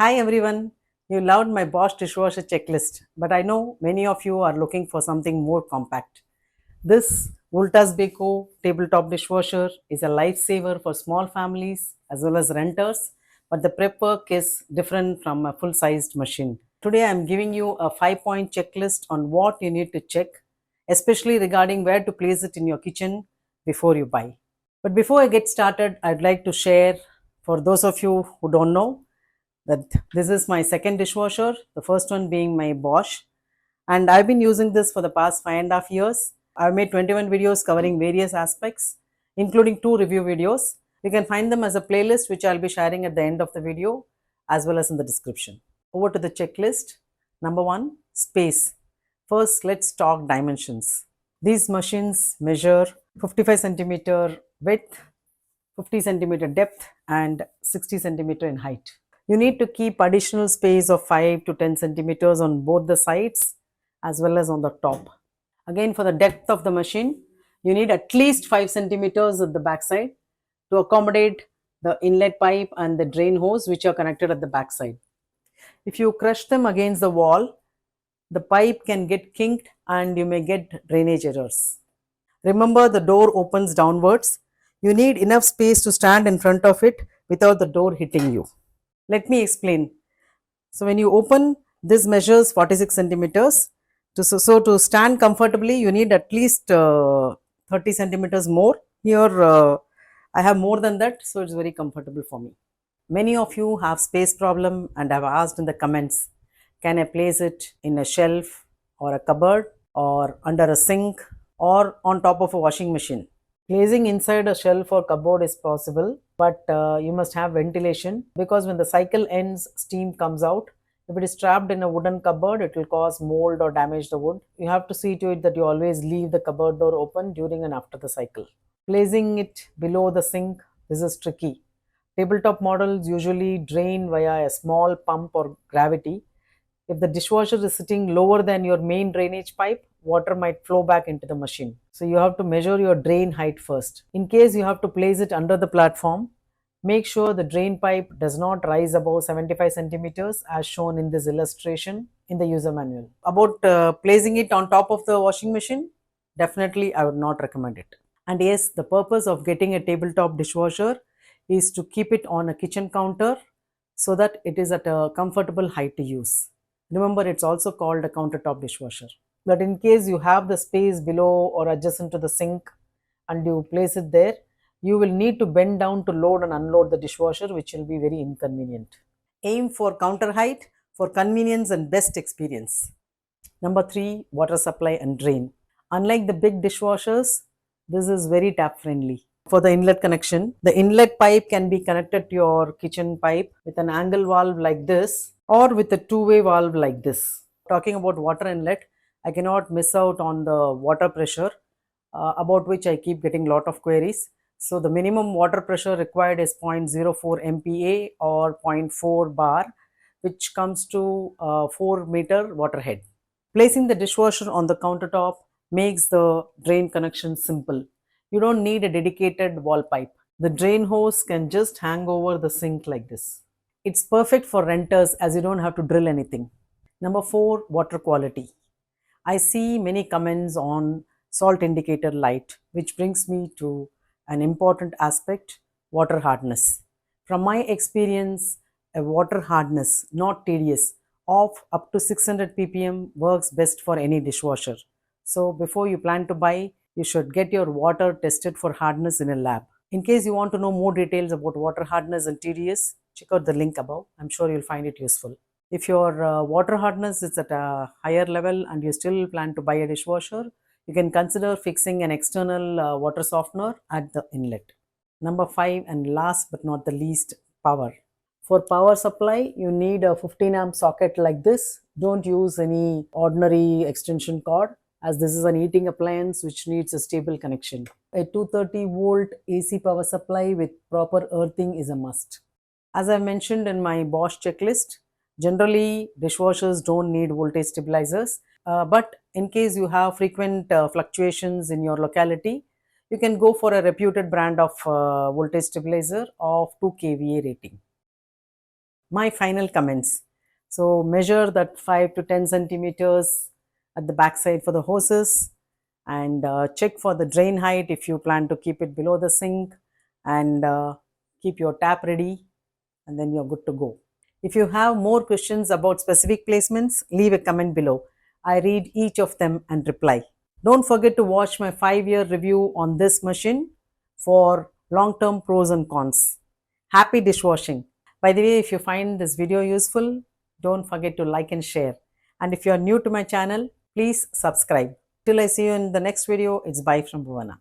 Hi everyone, you loved my Bosch dishwasher checklist, but I know many of you are looking for something more compact. This Voltas Beko tabletop dishwasher is a lifesaver for small families as well as renters, but the prep work is different from a full sized machine. Today I am giving you a 5-point checklist on what you need to check, especially regarding where to place it in your kitchen before you buy. But before I get started, I'd like to share for those of you who don't know that this is my second dishwasher, the first one being my Bosch, and I've been using this for the past 5.5 years. I've made 21 videos covering various aspects, including 2 review videos. You can find them as a playlist, which I'll be sharing at the end of the video as well as in the description. Over to the checklist. Number one, space. First, let's talk dimensions. These machines measure 55 centimeter width, 50 centimeter depth, and 60 centimeter in height. You need to keep additional space of 5 to 10 centimeters on both the sides as well as on the top. Again, for the depth of the machine, you need at least 5 centimeters at the backside to accommodate the inlet pipe and the drain hose which are connected at the backside. If you crush them against the wall, the pipe can get kinked and you may get drainage errors. Remember, the door opens downwards. You need enough space to stand in front of it without the door hitting you. Let me explain. So when you open, this measures 46 centimeters. So to stand comfortably, you need at least 30 centimeters more. Here, I have more than that, so it's very comfortable for me. Many of you have space problem and have asked in the comments, can I place it in a shelf or a cupboard or under a sink or on top of a washing machine? Placing inside a shelf or cupboard is possible, but you must have ventilation, because when the cycle ends, steam comes out. If it is trapped in a wooden cupboard, it will cause mold or damage the wood. You have to see to it that you always leave the cupboard door open during and after the cycle. Placing it below the sink, this is tricky. Tabletop models usually drain via a small pump or gravity. If the dishwasher is sitting lower than your main drainage pipe, water might flow back into the machine. So you have to measure your drain height first. In case you have to place it under the platform, make sure the drain pipe does not rise above 75 centimeters as shown in this illustration in the user manual. About placing it on top of the washing machine, definitely I would not recommend it. And yes, the purpose of getting a tabletop dishwasher is to keep it on a kitchen counter so that it is at a comfortable height to use. Remember, it's also called a countertop dishwasher. But in case you have the space below or adjacent to the sink and you place it there, you will need to bend down to load and unload the dishwasher, which will be very inconvenient. Aim for counter height for convenience and best experience. Number 3, water supply and drain. Unlike the big dishwashers, this is very tap friendly. For the inlet connection, the inlet pipe can be connected to your kitchen pipe with an angle valve like this or with a two-way valve like this. Talking about water inlet, I cannot miss out on the water pressure, about which I keep getting lot of queries. So the minimum water pressure required is 0.04 MPa or zero point 0.4 bar, which comes to 4 meter water head. Placing the dishwasher on the countertop makes the drain connection simple. You don't need a dedicated wall pipe. The drain hose can just hang over the sink like this. It's perfect for renters as you don't have to drill anything. Number 4, water quality. I see many comments on salt indicator light, which brings me to an important aspect, water hardness. From my experience, a water hardness, not TDS, of up to 600 ppm works best for any dishwasher. So before you plan to buy, you should get your water tested for hardness in a lab. In case you want to know more details about water hardness and TDS, check out the link above. I'm sure you'll find it useful. If your water hardness is at a higher level and you still plan to buy a dishwasher, you can consider fixing an external water softener at the inlet. Number 5 and last but not the least, power. For power supply, you need a 15 amp socket like this. Don't use any ordinary extension cord, as this is an heating appliance which needs a stable connection. A 230 volt AC power supply with proper earthing is a must. As I mentioned in my Bosch checklist, generally dishwashers don't need voltage stabilizers, but in case you have frequent fluctuations in your locality, you can go for a reputed brand of voltage stabilizer of 2 kVA rating. My final comments. So measure that 5 to 10 centimeters at the backside for the hoses, and check for the drain height if you plan to keep it below the sink, and keep your tap ready, and then you're good to go. If you have more questions about specific placements, leave a comment below. I read each of them and reply. Don't forget to watch my 5-year review on this machine for long-term pros and cons. Happy dishwashing. By the way, if you find this video useful, don't forget to like and share. And if you are new to my channel, please subscribe. Till I see you in the next video, it's bye from Bhuvana.